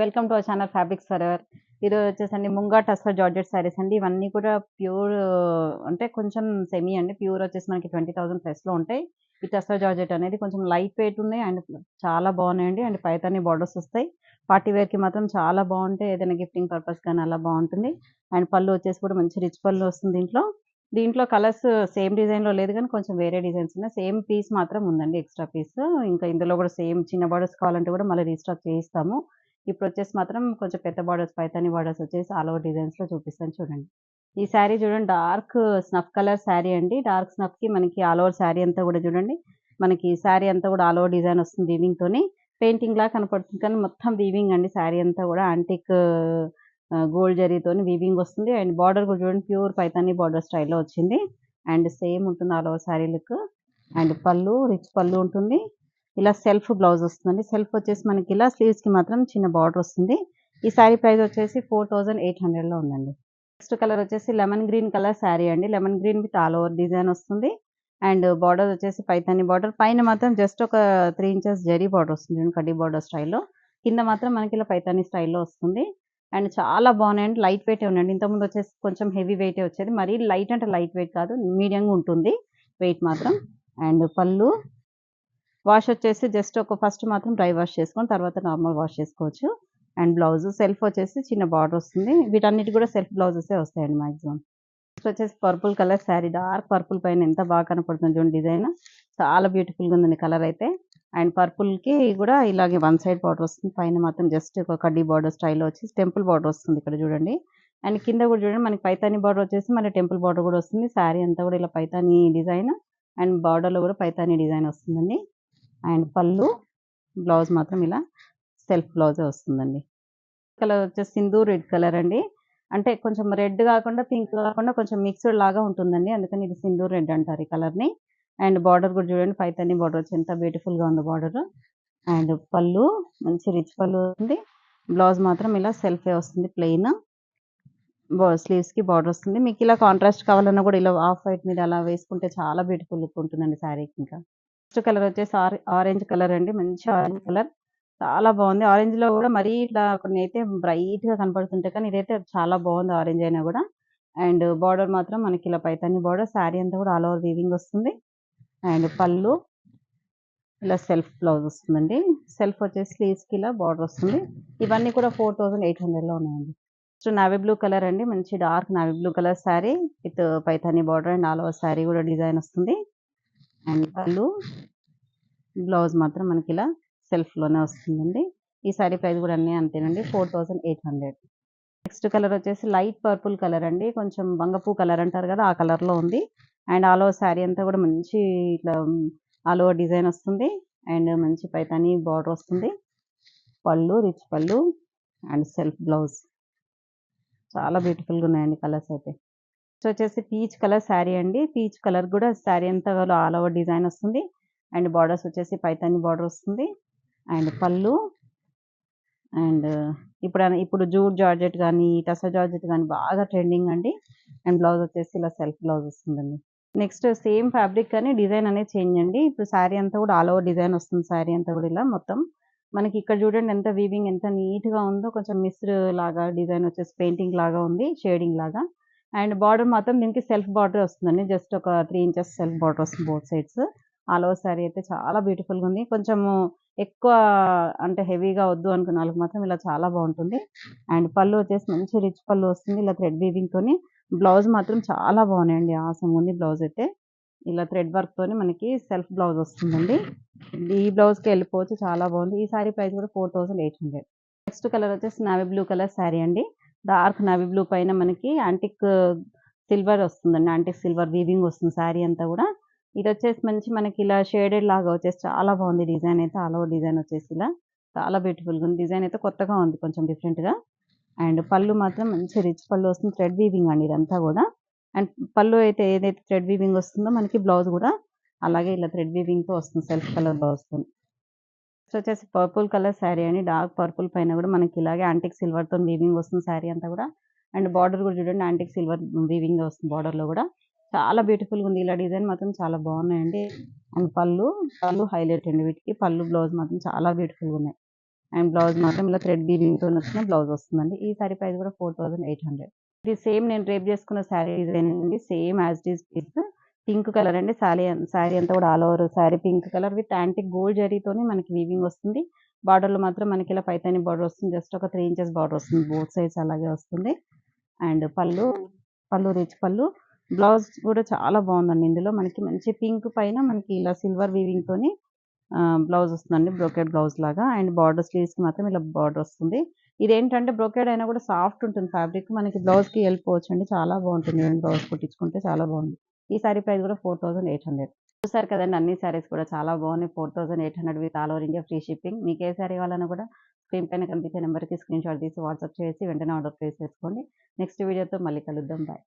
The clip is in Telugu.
Welcome to our channel fabrics for ever. ఈరోజు వచ్చేసండి ముంగా టస్సర్ జార్జెట్ శారీస్ అండి. ఇవన్నీ కూడా ప్యూర్ అంటే కొంచెం సెమీ అండి. ప్యూర్ వచ్చేసి మనకి 20,000 ప్లస్‌లో ఉంటాయి. ఈ టస్సర్ జార్జెట్ అనేది కొంచెం లైట్ వెయిట్ ఉన్నాయి అండ్ చాలా బాగున్నాయండి. అండ్ పైతాని బార్డర్స్ వస్తాయి. పార్టీ వేర్‌కి మాత్రం చాలా బాగుంటాయి. ఏదైనా గిఫ్టింగ్ పర్పస్ కానీ అలా బాగుంటుంది. అండ్ పళ్ళు వచ్చేసి కూడా మంచి రిచ్ పళ్ళు వస్తుంది దీంట్లో. దీంట్లో కలర్స్ సేమ్ డిజైన్‌లో లేదు కానీ కొంచెం వేరే డిజైన్స్ ఉన్నాయి. సేమ్ పీస్ మాత్రం ఉందండి, ఎక్స్‌ట్రా పీస్. ఇంకా ఇందులో కూడా సేమ్ చిన్న బార్డర్స్ కావాలంటే కూడా మళ్ళీ రీస్టాక్ చేయిస్తాము. ఇప్పుడొచ్చేసి మాత్రం కొంచెం పెద్ద బార్డర్స్ పైతాని బార్డర్స్ వచ్చేసి ఆల్ ఓవర్ డిజైన్స్‌లో చూపిస్తాను చూడండి. ఈ శారీ చూడండి, డార్క్ స్నఫ్ కలర్ శారీ అండి. డార్క్ స్నఫ్‌కి మనకి ఆల్ ఓవర్ శారీ అంతా కూడా చూడండి. మనకి శారీ అంతా కూడా ఆల్ ఓవర్ డిజైన్ వస్తుంది వీవింగ్‌తోని. పెయింటింగ్‌లా కనపడుతుంది కానీ మొత్తం వీవింగ్ అండి. శారీ అంతా కూడా యాంటిక్ గోల్డ్ జరీతోని వీవింగ్ వస్తుంది. అండ్ బార్డర్ కూడా చూడండి, ప్యూర్ పైతాని బార్డర్ స్టైల్‌లో వచ్చింది. అండ్ సేమ్ ఉంటుంది all over sari look. And పళ్ళు రిచ్ పళ్ళు ఉంటుంది. ఇలా సెల్ఫ్ బ్లౌజ్ వస్తుందండి. సెల్ఫ్ వచ్చేసి మనకి ఇలా స్లీవ్స్‌కి మాత్రం చిన్న బార్డర్ వస్తుంది. ఈ శారీ ప్రైస్ వచ్చేసి 4800లో ఉందండి. నెక్స్ట్ కలర్ వచ్చేసి లెమన్ గ్రీన్ కలర్ శారీ అండి. Lemon green with all over design వస్తుంది. అండ్ బార్డర్ వచ్చేసి పైతాని బార్డర్. పైన మాత్రం జస్ట్ ఒక 3 ఇంచెస్ జరీ బార్డర్ వస్తుంది కడ్డీ బార్డర్ స్టైల్‌లో. కింద మాత్రం మనకి ఇలా పైతాని స్టైల్‌లో వస్తుంది. అండ్ చాలా బాగున్నాయండి. లైట్ వెయిటే ఉన్నాయండి. ఇంతకుముందు వచ్చేసి కొంచెం హెవీ వెయిటే వచ్చేది. మరీ లైట్ అంటే లైట్ వెయిట్ కాదు, మీడియంగా ఉంటుంది వెయిట్ మాత్రం. అండ్ పళ్ళు వాష్ వచ్చేసి జస్ట్ ఒక ఫస్ట్ మాత్రం డ్రై వాష్ చేసుకొని తర్వాత నార్మల్ వాష్ చేసుకోవచ్చు. అండ్ బ్లౌజ్ సెల్ఫ్ వచ్చేసి చిన్న బార్డర్ వస్తుంది. వీటన్నిటి కూడా సెల్ఫ్ బ్లౌజెసే వస్తాయండి మాక్సిమం. నెక్స్ట్ వచ్చేసి purple colour sari. Dark purple పైన ఎంత బాగా కనపడుతుంది చూడండి డిజైన్. చాలా బ్యూటిఫుల్‌గా ఉందండి కలర్ అయితే. అండ్ పర్పుల్‌కి కూడా ఇలాగే వన్ సైడ్ బార్డర్ వస్తుంది. పైన మాత్రం జస్ట్ ఒక కడ్డీ బార్డర్ స్టైల్‌లో వచ్చి టెంపుల్ బార్డర్ వస్తుంది ఇక్కడ చూడండి. అండ్ కింద కూడా చూడండి మనకి పైతాని బార్డర్ వచ్చేసి మళ్ళీ టెంపుల్ బార్డర్ కూడా వస్తుంది. శారీ అంతా కూడా ఇలా పైతాని డిజైన్ అండ్ బార్డర్‌లో కూడా పైతాని డిజైన్ వస్తుందండి. అండ్ పళ్ళు, బ్లౌజ్ మాత్రం ఇలా సెల్ఫ్ బ్లౌజే వస్తుందండి. కలర్ వచ్చేసి సింధూర్ రెడ్ కలర్ అండి. అంటే కొంచెం రెడ్ కాకుండా, పింక్ కాకుండా కొంచెం మిక్స్‌డ్ లాగా ఉంటుందండి. అందుకని ఇది సింధూర్ రెడ్ అంటారు ఈ కలర్‌ని. అండ్ బార్డర్ కూడా చూడండి, పైతాని బార్డర్ వచ్చి ఎంత బ్యూటిఫుల్‌గా ఉందో బార్డర్. అండ్ పళ్ళు మంచి రిచ్ పళ్ళు ఉంది. బ్లౌజ్ మాత్రం ఇలా సెల్ఫే వస్తుంది ప్లెయిన్. స్లీవ్స్‌కి బార్డర్ వస్తుంది. మీకు ఇలా కాంట్రాస్ట్ కావాలన్నా కూడా ఇలా ఆఫ్ వైట్ మీద అలా వేసుకుంటే చాలా బ్యూటిఫుల్ లుక్ ఉంటుందండి శారీకి ఇంకా. నెక్స్ట్ కలర్ వచ్చేసి ఆరెంజ్ కలర్ అండి. మంచి ఆరెంజ్ కలర్. చాలా బాగుంది. ఆరెంజ్‌లో కూడా మరీ ఇట్లా కొన్ని అయితే బ్రైట్‌గా కనపడుతుంటాయి. కానీ ఇదైతే చాలా బాగుంది ఆరెంజ్ అయినా కూడా. అండ్ బార్డర్ మాత్రం మనకి ఇలా పైతాని బార్డర్. శారీ అంతా కూడా ఆల్ ఓవర్ వీవింగ్ వస్తుంది. అండ్ పళ్ళు ఇలా సెల్ఫ్ బ్లౌజ్ వస్తుందండి. సెల్ఫ్ వచ్చేసి స్లీవ్స్‌కి ఇలా బార్డర్ వస్తుంది. ఇవన్నీ కూడా 4800లో ఉన్నాయండి. నెక్స్ట్ నావీ బ్లూ కలర్ అండి. మంచి dark navy blue colour sari with Paithani border and all over sari కూడా డిజైన్ వస్తుంది. అండ్ పళ్ళు, బ్లౌజ్ మాత్రం మనకి ఇలా సెల్ఫ్‌లోనే వస్తుందండి. ఈ శారీ ప్రైస్ కూడా అన్నీ అంతేనండి, 4800. నెక్స్ట్ కలర్ వచ్చేసి లైట్ పర్పుల్ కలర్ అండి. కొంచెం వంగపూ కలర్ అంటారు కదా, ఆ కలర్‌లో ఉంది. అండ్ ఆల్ ఓవర్ శారీ అంతా కూడా మంచి ఇట్లా ఆల్ ఓవర్ డిజైన్ వస్తుంది. అండ్ మంచి పైతాని బార్డర్ వస్తుంది. పళ్ళు రిచ్ పళ్ళు అండ్ సెల్ఫ్ బ్లౌజ్. చాలా బ్యూటిఫుల్‌గా ఉన్నాయండి కలర్స్ అయితే. నెక్స్ట్ వచ్చేసి పీచ్ కలర్ శారీ అండి. పీచ్ కలర్ కూడా శారీ అంతా ఆల్ ఓవర్ డిజైన్ వస్తుంది. అండ్ బార్డర్స్ వచ్చేసి పైతాని బార్డర్ వస్తుంది. అండ్ పళ్ళు అండ్ ఇప్పుడు జూట్ జార్జెట్ గానీ, టసర్ జార్జెట్ గానీ బాగా ట్రెండింగ్ అండి. అండ్ బ్లౌజ్ వచ్చేసి ఇలా సెల్ఫ్ బ్లౌజ్ వస్తుందండి. నెక్స్ట్ సేమ్ ఫ్యాబ్రిక్ కానీ డిజైన్ అనేది చేంజ్ అండి. ఇప్పుడు శారీ అంతా కూడా ఆల్ ఓవర్ డిజైన్ వస్తుంది. శారీ అంతా కూడా ఇలా మొత్తం. మనకి ఇక్కడ చూడండి ఎంత వీవింగ్ ఎంత నీట్‌గా ఉందో. కొంచెం మిస్డ్ లాగా డిజైన్ వచ్చేసి పెయింటింగ్ లాగా ఉంది, షేడింగ్ లాగా. అండ్ బార్డర్ మాత్రం దీనికి సెల్ఫ్ బార్డరే వస్తుందండి. జస్ట్ ఒక 3 ఇంచెస్ సెల్ఫ్ బార్డర్ వస్తుంది both sides. All over sari అయితే చాలా బ్యూటిఫుల్‌గా ఉంది. కొంచెము ఎక్కువ అంటే హెవీగా వద్దు అనుకున్న వాళ్ళకి మాత్రం ఇలా చాలా బాగుంటుంది. అండ్ పళ్ళు వచ్చేసి మంచి రిచ్ పళ్ళు వస్తుంది ఇలా థ్రెడ్ వీవింగ్‌తోని. బ్లౌజ్ మాత్రం చాలా బాగున్నాయండి. ఆసమ్ ఉంది బ్లౌజ్ అయితే. ఇలా థ్రెడ్ వర్క్‌తోని మనకి సెల్ఫ్ బ్లౌజ్ వస్తుందండి. ఈ బ్లౌజ్‌కి వెళ్ళిపోవచ్చు, చాలా బాగుంది. ఈ శారీ ప్రైస్ కూడా 4800. నెక్స్ట్ కలర్ వచ్చేసి నావీ బ్లూ కలర్ శారీ అండి. డార్క్ నావీ బ్లూ పైన మనకి యాంటిక్ సిల్వర్ వస్తుందండి. యాంటిక్ సిల్వర్ వీవింగ్ వస్తుంది శారీ అంతా కూడా. ఇదొచ్చేసి మంచి మనకి ఇలా షేడెడ్ లాగా వచ్చేసి చాలా బాగుంది డిజైన్ అయితే. ఆల్ ఓవర్ డిజైన్ వచ్చేసి ఇలా చాలా బ్యూటిఫుల్‌గా ఉంది. డిజైన్ అయితే కొత్తగా ఉంది కొంచెం డిఫరెంట్‌గా. అండ్ పళ్ళు మాత్రం మంచి రిచ్ పళ్ళు వస్తుంది. థ్రెడ్ వీవింగ్ అండి ఇదంతా కూడా. అండ్ పళ్ళు అయితే ఏదైతే థ్రెడ్ వీవింగ్ వస్తుందో మనకి బ్లౌజ్ కూడా అలాగే ఇలా థ్రెడ్ వీవింగ్‌తో వస్తుంది, సెల్ఫ్ కలర్ బ్లౌజ్‌తోని. నెక్స్ట్ వచ్చేసి పర్పుల్ కలర్ శారీ అండి. డార్క్ పర్పుల్ పైన కూడా మనకి ఇలాగే యాంటిక్ సిల్వర్‌తోని వీవింగ్ వస్తుంది శారీ అంతా కూడా. అండ్ బార్డర్ కూడా చూడండి, యాంటిక్ సిల్వర్ వీవింగ్ వస్తుంది బార్డర్‌లో కూడా. చాలా బ్యూటిఫుల్‌గా ఉంది. ఇలా డిజైన్ మాత్రం చాలా బాగున్నాయండి. అండ్ పళ్ళు హైలైట్ అండి వీటికి. పళ్ళు, బ్లౌజ్ మాత్రం చాలా బ్యూటిఫుల్‌గా ఉన్నాయి. అండ్ బ్లౌజ్ మాత్రం ఇలా థ్రెడ్ వీవింగ్‌తో వచ్చిన బ్లౌజ్ వస్తుందండి. ఈ సారీ ప్రైస్ కూడా 4800. ఇది సేమ్ నేను డ్రేప్ చేసుకున్న సారీ డిజైన్ అండి. Same as it is piece. Pink colour అండి. సారీ అంతా కూడా all over sari pink colour with antique gold జరీతోని మనకి వీవింగ్ వస్తుంది. బార్డర్‌లో మాత్రం మనకి ఇలా పైతాని బార్డర్ వస్తుంది. జస్ట్ ఒక 3 ఇంచెస్ బార్డర్ వస్తుంది. బోత్ సైడ్స్ అలాగే వస్తుంది. అండ్ పళ్ళు రిచ్ పళ్ళు. బ్లౌజ్ కూడా చాలా బాగుందండి. ఇందులో మనకి మంచి పింక్ పైన మనకి ఇలా సిల్వర్ వీవింగ్‌తోని బ్లౌజ్ వస్తుందండి. బ్రోకెడ్ బ్లౌజ్ లాగా. అండ్ బార్డర్ స్లీవ్స్‌కి మాత్రం ఇలా బార్డర్ వస్తుంది. ఇదేంటంటే బ్రోకెడ్ అయినా కూడా సాఫ్ట్ ఉంటుంది ఫ్యాబ్రిక్. మనకి బ్లౌజ్‌కి వెళ్ళిపోవచ్చండి. చాలా బాగుంటుంది. బ్లౌజ్ కుట్టించుకుంటే చాలా బాగుంది. ఈ సారీ ప్రైస్ కూడా 4800. చూసారు కదండీ! అన్ని సారీస్ కూడా చాలా బాగున్నాయి. 4800 with all over India free shipping. మీకు ఏ సారీ కావాలన్నా కూడా స్క్రీన్ పైన కనిపించే నెంబర్‌కి స్క్రీన్‌షాట్ తీసి వాట్సాప్ చేసి వెంటనే ఆర్డర్ ప్లేస్ చేసుకోండి. నెక్స్ట్ వీడియోతో మళ్ళీ కలుద్దాం. బాయ్.